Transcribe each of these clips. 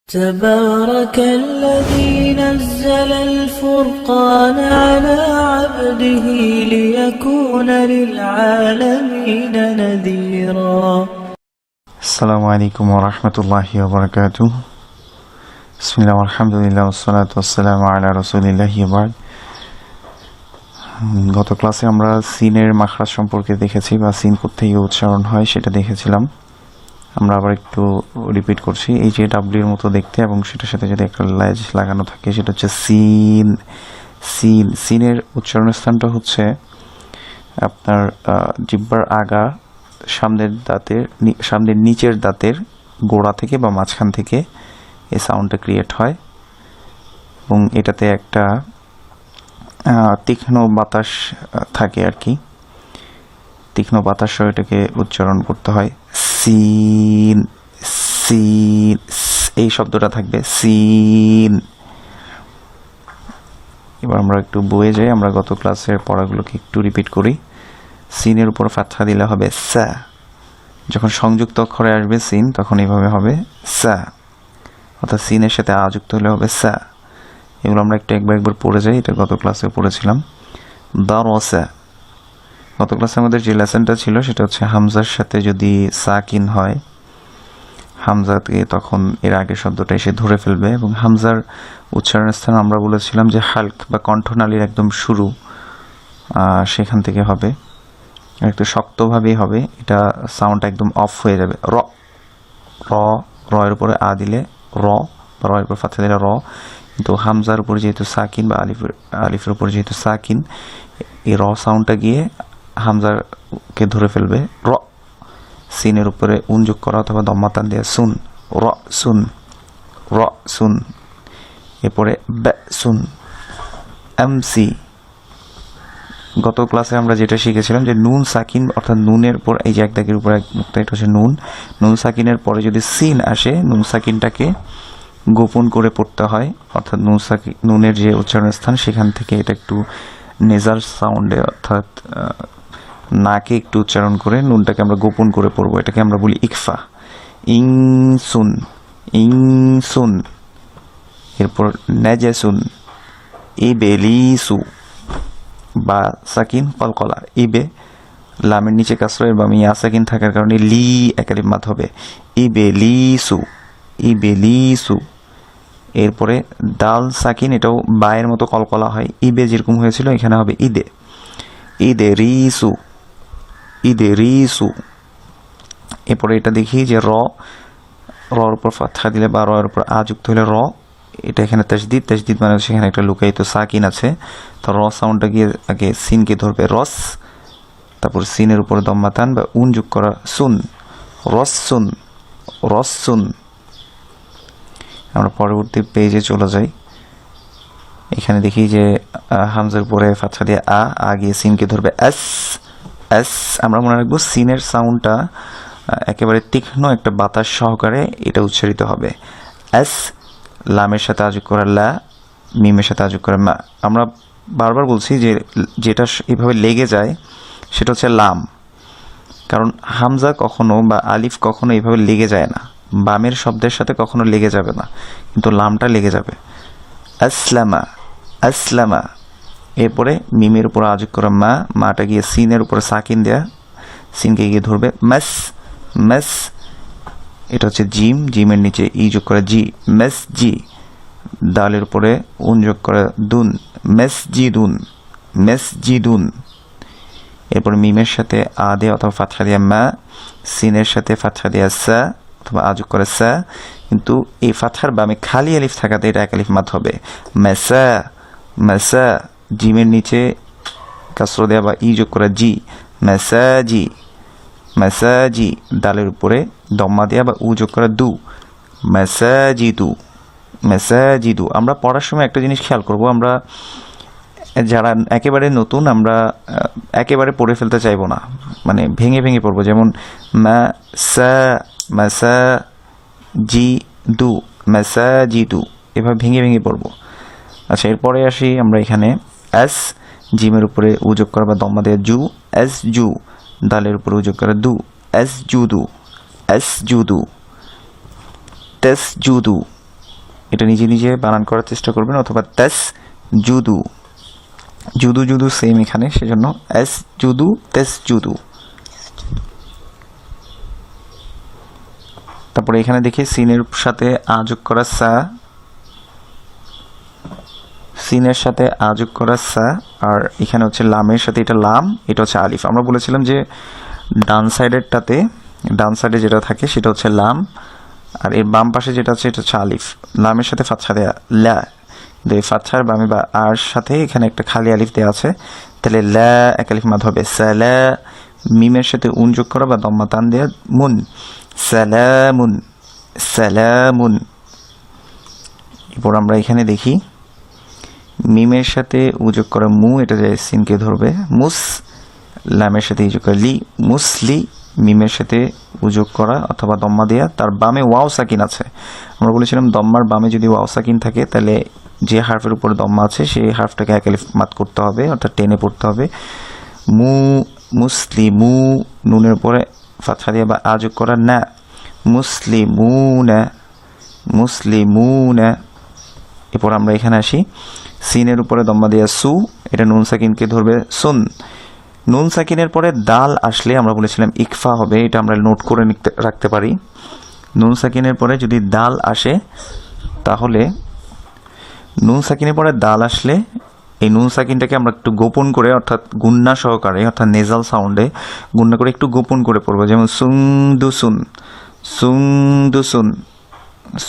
تبارك الذي نزل الفرقان على عبده ليكون للعالمين نذيرا. السلام عليكم ورحمة الله وبركاته. بسم الله والحمد لله والصلاة والسلام على رسول الله وبعد. গত ক্লাসে আমরা সিনের মাখরাজ সম্পর্কে দেখেছি বা সিন কোত্থেকে উচ্চারণ হয় সেটা দেখেছিলাম। আমরা আবার একটু রিপিট করছি। এই যে ডাব্লিউর মতো দেখতে এবং সেটার সাথে যদি একটা ল্যাজ লাগানো থাকে সেটা হচ্ছে সিন। সিন সিনের উচ্চারণের স্থানটা হচ্ছে আপনার জিহ্বার আগা সামনের নিচের দাঁতের গোড়া থেকে বা মাঝখান থেকে এই সাউন্ডটা ক্রিয়েট হয় এবং এটাতে একটা তীক্ষ্ণ বাতাস থাকে আর কি। তীক্ষ্ণ বাতাস সহ এটাকে উচ্চারণ করতে হয়। সিন সিন এই শব্দটা থাকবে সিন। এবার আমরা একটু বয়ে যাই, আমরা গত ক্লাসের পড়াগুলোকে একটু রিপিট করি। সিনের উপর ফাতহা দিলে হবে সা। যখন সংযুক্ত অক্ষরে আসবে সিন তখন এইভাবে হবে সা, অর্থাৎ সিনের সাথে আ যুক্ত হলে হবে সা। এগুলো আমরা একবার পড়ে যাই, এটা গত ক্লাসে পড়েছিলাম। দারসা, গত ক্লাসে আমাদের যে লেসনটা ছিল সেটা হচ্ছে হামজার সাথে যদি সাকিন হয় হামজাকে তখন এর আগের শব্দটা এসে ধরে ফেলবে এবং হামজার উচ্চারণের স্থান আমরা বলেছিলাম যে হালক বা কণ্ঠনালীর একদম শুরু, সেখান থেকে হবে, একটু শক্তভাবেই হবে। এটা সাউন্ড একদম অফ হয়ে যাবে। র র রয়ের উপরে আ দিলে র, বা রয়ের উপর ফাতহা দিলে র, কিন্তু হামজার উপর যেহেতু সাকিন বা আলিফের উপর যেহেতু সাকিন, এই র সাউন্ডটা গিয়ে হামজাকে ধরে ফেলবে। র সিনের উপরে উন যোগ করা অথবা দম্মাতান দিয়ে সুন, র সুন, র সুন। এরপরে বে সুন, এমসি। গত ক্লাসে আমরা যেটা শিখেছিলাম যে নুন সাকিন অর্থাৎ নুনের পর এই যে এক দাগের উপর এক মুক্তা, এটা হচ্ছে নুন। নুন সাকিনের পরে যদি সিন আসে নুন সাকিনটাকে গোপন করে পড়তে হয়, অর্থাৎ নুনের যে উচ্চারণের স্থান সেখান থেকে এটা একটু নেজাল সাউন্ডে অর্থাৎ নাকে একটু উচ্চারণ করে নুনটাকে আমরা গোপন করে পড়বো। এটাকে আমরা বলি ইকফা। ইং সুন, ইং সুন। এরপর নেজেসুন, ইবেলিসু বা সাকিন কলকলা, ইবে লামের নিচে কাসরা বা মিয়া সাকিন থাকার কারণে লি একালিফ মাদ হবে। ইবেলিসু, ইবেলিসু। এরপরে দাল সাকিন, এটাও বায়ের মতো কলকলা হয়। ইবে যেরকম হয়েছিল এখানে হবে ইদে, ইদে রিসু, ইদে রিসু। এরপরে এটা দেখি যে রর উপর ফাতহা দিলে বা রয়ের উপর আ যুক্ত হলে র, এটা এখানে তাসদিদ, তাসদিদ মানে সেখানে একটা লুকায়িত সাকিন আছে। তো র সাউন্ডটা গিয়ে আগে সিনকে ধরবে রস, তারপর সিনের উপর দম্মাতান বা উন যোগ করা সুন, রস সুন, রস সুন। আমরা পরবর্তী পেজে চলে যাই। এখানে দেখি যে হামজার উপরে ফাতহা দিয়ে আ গিয়ে সিনকে ধরবে এস, এস। আমরা মনে রাখবো সিনের সাউন্ডটা একেবারে তীক্ষ্ণ একটা বাতাস সহকারে এটা উচ্চারিত হবে। এস, লামের সাথে আযোগ করা লা, মিমের সাথে আযোগ করা মা। আমরা বারবার বলছি যে যেটা এইভাবে লেগে যায় সেটা হচ্ছে লাম, কারণ হামজা কখনো বা আলিফ কখনো এইভাবে লেগে যায় না, বামের শব্দের সাথে কখনো লেগে যাবে না, কিন্তু লামটা লেগে যাবে। আসলামা, আসলামা। এরপরে মিমের উপর আযোগ করা মা, মাটা গিয়ে সিনের উপরে সাকিন দেয়া, সিনকে গিয়ে ধরবে মেস, মেস। এটা হচ্ছে জিম, জিমের নিচে ই যোগ করে জি, মেস জি। দালের উপরে উন যোগ করে দুন, মেস জি দুন, মেস জি দুন। এরপরে মিমের সাথে আ দেয়া অথবা ফাতহা দেয়া মা, সিনের সাথে ফাতহা দেয়া সা অথবা আ যোগ করে সা, কিন্তু এই ফাতহার বামে খালি আলিফ থাকাতে এটা এক আলিফ মাদ হবে। মেসা, মেসা। জিমের নিচে কাসর দেয়া বা ই যোগ করা জি, মেসাজি, মেসাজি। দালের উপরে দম্মা দেয়া বা উ যোগ করা দু, মেসাজিদু, মেসাজিদু। আমরা পড়ার সময় একটা জিনিস খেয়াল করব, আমরা যারা একেবারে নতুন আমরা একেবারে পড়ে ফেলতে চাইবো না, মানে ভেঙে ভেঙে পড়বো। যেমন মেসা, মেসা জি দু, মেসাজিদু, এভাবে ভেঙে ভেঙে পড়বো। আচ্ছা, এরপরে আসি আমরা এখানে এস, জিমের উপরে উযোগ করা বা দম্মা দেয়া জু, এস জু। দালের উপরে উযোগ করা দু, এস জুদু, এস জুদু, তেস জুদু, এটা নিজে নিজে বানান করার চেষ্টা করবেন, অথবা তাস জুদু, জুদু জুদু সেম এখানে, সেজন্য এস জুদু তেস জুদু। তারপরে এখানে দেখি সিনের সাথে আ যোগ করা সা, সিনের সাথে আ যোগ করা সা, আর এখানে হচ্ছে লামের সাথে এটা লাম, এটা হচ্ছে আলিফ। আমরা বলেছিলাম যে ডান সাইডেরটাতে, ডান সাইডে যেটা থাকে সেটা হচ্ছে লাম, আর এর বাম পাশে যেটা আছে এটা হচ্ছে আলিফ। লামের সাথে ফাতহা দেয়া লা, কিন্তু এই ফাতহার বামে বা আর সাথে এখানে একটা খালি আলিফ দেওয়া আছে, তাহলে লা এক আলিফ মাদ হবে। সালা, মিমের সাথে উন যোগ করা বা দম্মা টান দেয়া মুন, সালামুন, সালামুন। এরপর আমরা এখানে দেখি মিমের সাথে উযোগ করা মু, এটা যায় সিনকে ধরবে। মুস, লামের সাথে ইযোগ করা লি, মুসলি, মিমের সাথে উযোগ করা অথবা দম্মা দেয়া, তার বামে ওয়াও সাকিন আছে। আমরা বলেছিলাম দম্মার বামে যদি ওয়াও সাকিন থাকে তাহলে যে হার্ফের উপরে দম্মা আছে সেই হার্ফটাকে এক আলিফ মাদ করতে হবে, অর্থাৎ টেনে পড়তে হবে। মু, মুসলিমু, নুনের উপরে ফাতহা দিয়ে বা আযোগ করা না, মুসলিমুনা, মুসলিমুনা। এরপর আমরা এখানে আসি সিনের উপরে দম্মা দেয়া সু, এটা নুন সাকিনকে ধরবে সুন। নুন সাকিনের পরে দাল আসলে আমরা বলেছিলাম ইকফা হবে, এটা আমরা নোট করে রাখতে পারি। নুন সাকিনের পরে যদি দাল আসে তাহলে, নুন সাকিনের পরে দাল আসলে এই নুন সাকিনটাকে আমরা একটু গোপন করে, অর্থাৎ গুন্না সহকারে, অর্থাৎ নেজাল সাউন্ডে গুন্না করে একটু গোপন করে পড়বো। যেমন সুং দুসুন, সুং দুসুন,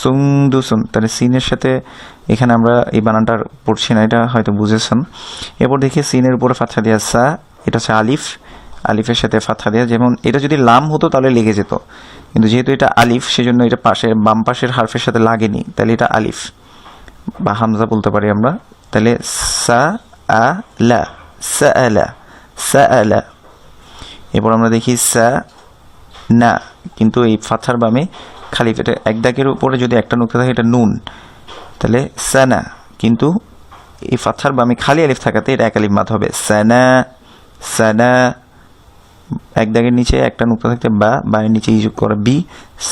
সুং দুসুন। তাহলে সিনের সাথে এখানে আমরা এই বানানটা পড়ছি না, এটা হয়তো বুঝেছেন। এরপর দেখি সিনের উপরে ফাতহা দেয়া সা, এটা হচ্ছে আলিফ, আলিফের সাথে ফাতহা দেয়া। যেমন এটা যদি লাম হতো তাহলে লেগে যেত, কিন্তু যেহেতু এটা আলিফ সেজন্য এটা পাশে বাম পাশের হারফের সাথে লাগেনি, তাহলে এটা আলিফ বা হামজা বলতে পারি আমরা। তাহলে সা আ লা, সা আলা, সা আলা। এরপর আমরা দেখি সা না, কিন্তু এই ফাতহার বামে খালি, এটা এক দাগের উপরে যদি একটা নুক্তা থাকে এটা নুন, তাহলে সানা, কিন্তু এই ফাতহার বামে খালি আলিফ থাকাতে এটা এক আলিফ মাদ হবে। সানা, সানা। এক দাগের নিচে একটা নুক্তা থাকতে বা, বায়ের নিচে ইযোগ করা বি,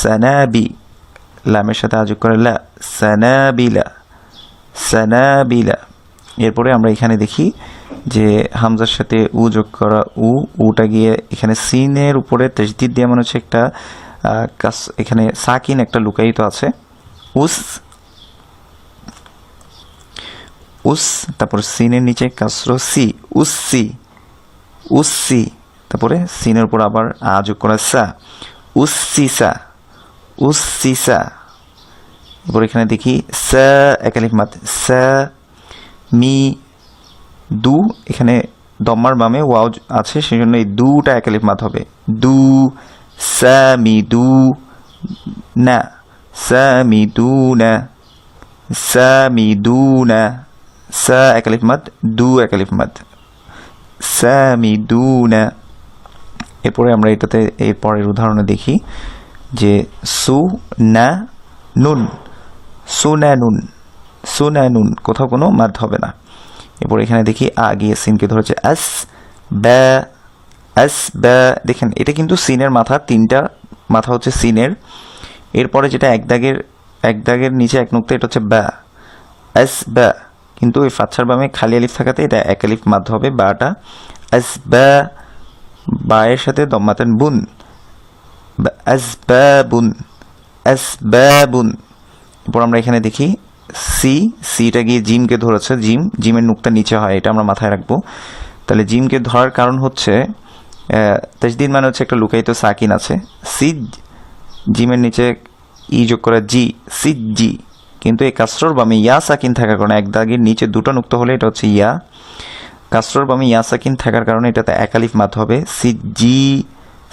সানা বি, লামের সাথে আযোগ করে লা, সানা বিলা, সানা বিলা। এরপরে আমরা এখানে দেখি যে হামজার সাথে উ যোগ করা উ, উটা গিয়ে এখানে সিনের উপরে তাসদিদ দিয়ে মনে হচ্ছে একটা এখানে সাকিন একটা লুকায়িত আছে। উস, উস, তারপর সিনের নিচে কাসর সি, উসসি, উসসি। তারপরে সিনের উপর আবার আ যোগ করা সা, উসসিসা, উসসিসা। এরপর এখানে দেখি সা এক আলিফ মাদ, সা মি দু, এখানে দম্মার বামে ওয়াও আছে সেজন্য এই দুটা এক আলিফ মাদ হবে। দু, সা মি দু না, সা মি দু না, সা মি দু না, সা এক আলিফ মাদ, দু এক আলিফ মাদ, সা মি দু না। এরপরে আমরা এটাতে এর পরের উদাহরণে দেখি যে সু না নুন, সু না নুন, সু না নুন, কোথাও কোনো মাদ হবে না। এরপর এখানে দেখি আ গিয়ে সিনকে ধরেছে আস ব্যা, আস ব্যা। দেখেন এটা কিন্তু সিনের মাথা, তিনটা মাথা হচ্ছে সিনের। এরপরে যেটা এক দাগের নিচে এক নুক্তা, এটা হচ্ছে ব্যা, আস ব্যা, কিন্তু ওই ফাতহার বামে খালি আলিফ থাকাতে এটা এক আলিফ মাদ হবে বাটা। আস ব্যা, বায়ের সাথে দম্মাতেন বুন, আস ব্যা বুন, আস ব্যা বুন। এরপর আমরা এখানে দেখি সি, সিটা গিয়ে জিমকে ধরেছে, জিম, জিমের নুক্তা নিচে হয়, এটা আমরা মাথায় রাখবো। তাহলে জিমকে ধরার কারণ হচ্ছে তাসদিদ মানে হচ্ছে একটা লুকায়িত সাকিন আছে। সিজ, জিমের নিচে ই যোগ করা জি, সিজ জি, কিন্তু এই কাসরর বামে ইয়া সাকিন থাকার কারণে, এক দাগের নিচে দুটো নুক্তা হলে এটা হচ্ছে ইয়া, কাসরর বামে ইয়া সাকিন থাকার কারণে এটাতে এক আলিফ মাদ হবে। সিজ জি,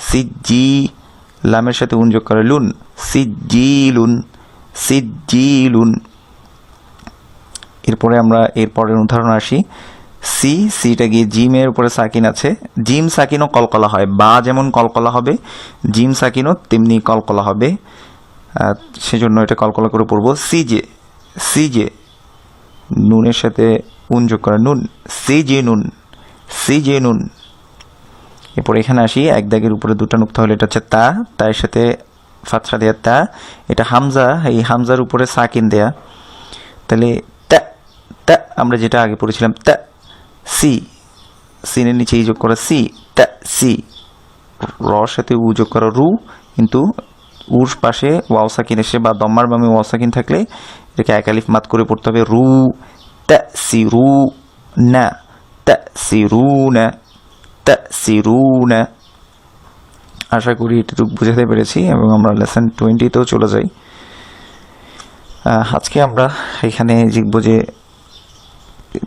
সিজ জি, লামের সাথে উন যোগ করে লুন, সিজ জি লুন, সিজ জি লুন। এরপরে আমরা এরপরের উদাহরণ আসি সি, সিটা গিয়ে জিমের উপরে সাকিন আছে, জিম সাকিনও কলকলা হয়, বা যেমন কলকলা হবে জিম সাকিনও তেমনি কলকলা হবে, সেজন্য এটা কলকলা করে পড়বো। সিজে, সিজে, নুনের সাথে উন যোগ করা নুন, সিজে নুন, সিজে নুন। এরপর এখানে আসি এক দাগের উপরে দুটো নুক্তা হলে এটা হচ্ছে তা, তার সাথে ফাতহা দেয়া তা, এটা হামজা, এই হামজার উপরে সাকিন দেয়া, তাহলে তা তা আমরা যেটা আগে পড়েছিলাম তা সি, সিনের নিচে ই যোগ করা সি, তা সি। রর সাথে উ যোগ করা রু, কিন্তু উর পাশে ওয়াও সাকিন এসে বা দম্মার বামে ওয়াও সাকিন থাকলে এটাকে এক আলিফ মাদ করে পড়তে হবে রু তা সি রু না, তা সি রু না, তা সি রু না। আশা করি এটুকু বুঝাতে পেরেছি এবং আমরা লেসন 20তেও চলে যাই। আজকে আমরা এখানে শিখব যে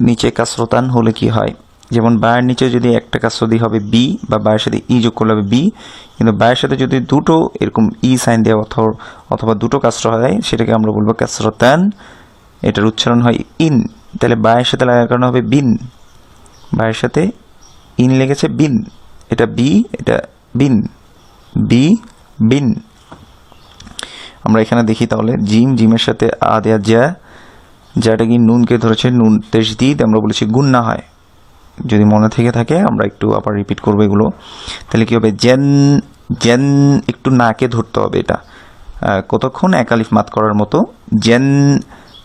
নিচে কাসরতান হলে কি হয়। যেমন বায়ের নিচে যদি একটা কাসরদি হবে বি, বা বায়ের সাথে ই যোগ করলে হবে বি, কিন্তু বায়ের সাথে যদি দুটো এরকম ই সাইন দেওয়া অথবা দুটো কাসর হয় সেটাকে আমরা বলবো কাসরতান। এটার উচ্চারণ হয় ইন। তাহলে বায়ের সাথে লাগার কারণে হবে বিন, বায়ের সাথে ইন লেগেছে বিন, এটা বি এটা বিন, বি বিন। আমরা এখানে দেখি তাহলে জিম, জিমের সাথে আ দেয়া যা, যাটা কি নুনকে ধরেছে, নুন তাসদীদ আমরা বলেছি গুন্না হয়। যদি মনে থেকে থাকে আমরা একটু আবার রিপিট করবো এগুলো। তাহলে কি হবে জেন, জেন একটু নাকে ধরতে হবে, এটা কতক্ষণ এক আলিফ মাত করার মতো জেন।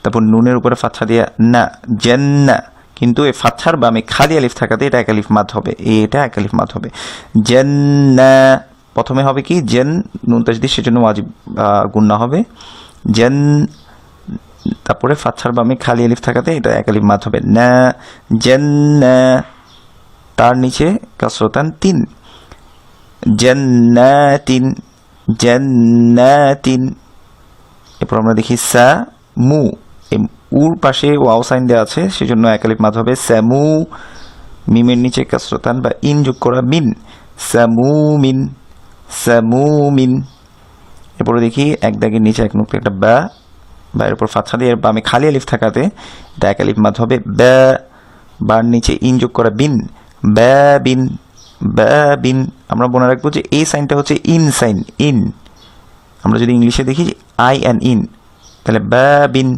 তারপর নুনের উপরে ফাতহা দিয়া না, জেন না, কিন্তু এই ফাতহার বামে খালি আলিফ থাকাতে এটা এক আলিফ মাত হবে, এটা এক আলিফ মাত হবে জেন না। প্রথমে হবে কি জেন নুন তাসদীদ, সেজন্য ওয়াজিব গুন্না হবে জেন, তারপরে ফাতহার বামে খালি আলিফ থাকাতে এটা এক আলিফ মাত হবে না, জেন না। তার নিচে কাসরতান তিন, জান্নাতিন, জান্নাতিন। এরপর আমরা দেখি সা মু, উর পাশে ওয়াও সাইন দেওয়া আছে সেজন্য এক আলিফ মাদ হবে সামু। মিমের নিচে কাসরতান বা ইন যোগ করা মিন, সামুমিন, সামুমিন। এরপরে দেখি এক দাগের নিচে এক নুক্তা একটা বা, এর উপর ফাতহা দিয়ে বামে খালি আলিফ থাকাতে এটা এক আলিফ মাদ হবে বা। বার নিচে ইন যোগ করা বিন, বা বিন, বা বিন। আমরা মনে রাখবো যে এই সাইনটা হচ্ছে ইন সাইন, ইন। আমরা যদি ইংলিশে দেখি আই অ্যান্ড ইন, তাহলে বা বিন,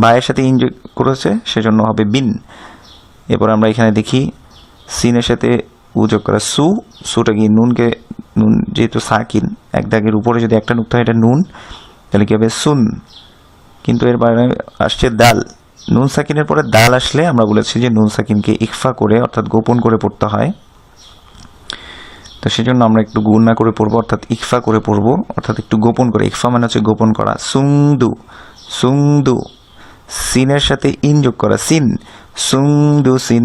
বায়ের সাথে ইন যোগ করেছে সেজন্য হবে বিন। এরপর আমরা এখানে দেখি সিনের সাথে উ যোগ করা সু, সুটা কি নুনকে, নুন যেহেতু সাকিন এক দাগের উপরে যদি একটা নুক্তা হয় এটা নুন, তাহলে কি হবে সুন। কিন্তু এর বাইরে আসছে দাল, নুন সাকিনের পরে দাল আসলে আমরা বলেছি যে নুন সাকিনকে ইকফা করে অর্থাৎ গোপন করে পড়তে হয়। তো সেজন্য আমরা একটু গুণনা করে পড়বো, অর্থাৎ ইকফা করে পড়বো, অর্থাৎ একটু গোপন করে। ইকফা মানে হচ্ছে গোপন করা। সুংদু, সুংদু। সিনের সাথে ইন যোগ করা সিন, সুংদু সিন,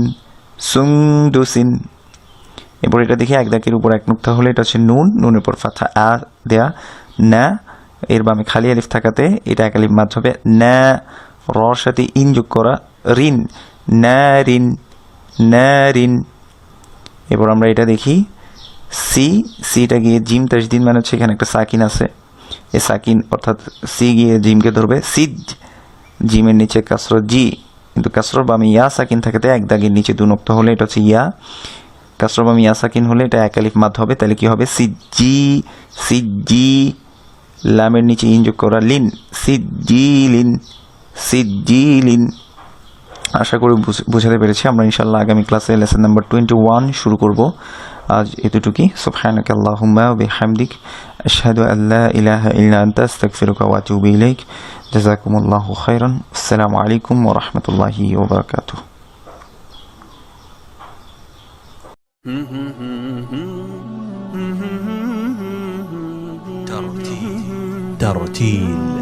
সুংদু সিন। এরপর এটা দেখি এক দাগের উপর এক নুক্তা হলে এটা হচ্ছে নুন, নুনের পর ফাথা আ দেয়া না, এর বামে খালি আলিফ থাকাতে এটা এক আলিফ মাদ হবে না। রর সাথে ইন যোগ করা রিন, না রিন, না রিন। এরপর আমরা এটা দেখি সি, সিটা গিয়ে জিম তাসদীদ মানে হচ্ছে এখানে একটা সাকিন আছে, এই সাকিন অর্থাৎ সি গিয়ে জিমকে ধরবে সিজ, জিমের নিচে কাসর জি, কিন্তু কাসর বামে ইয়া সাকিন থাকাতে এক দাগের নিচে দু নুক্তা হলে এটা হচ্ছে ইয়া, কাসর বামে ইয়া সাকিন হলে এটা এক আলিফ মাদ হবে। তাহলে কি হবে সিজি, সিজি। লামের নিচে ইন যোগ করা লিন, সিজিলিন, সিজিলিন। আশা করি বুঝাতে পেরেছি। আমরা ইনশাআল্লাহ আগামী ক্লাসে লেসন নাম্বার 21 শুরু করব। আজ এতটুকুই। সুবহানাকা আল্লাহুম্মা ওয়া বিহামদিক আশহাদু আল্লা ইলাহা ইল্লা আনতা আস্তাগফিরুকা ওয়া আতুবু ইলাইক। জাযাকুমুল্লাহু খাইরান। আসসালামু আলাইকুম ওয়া রাহমাতুল্লাহি ওয়া বারাকাতুহু। ترتيل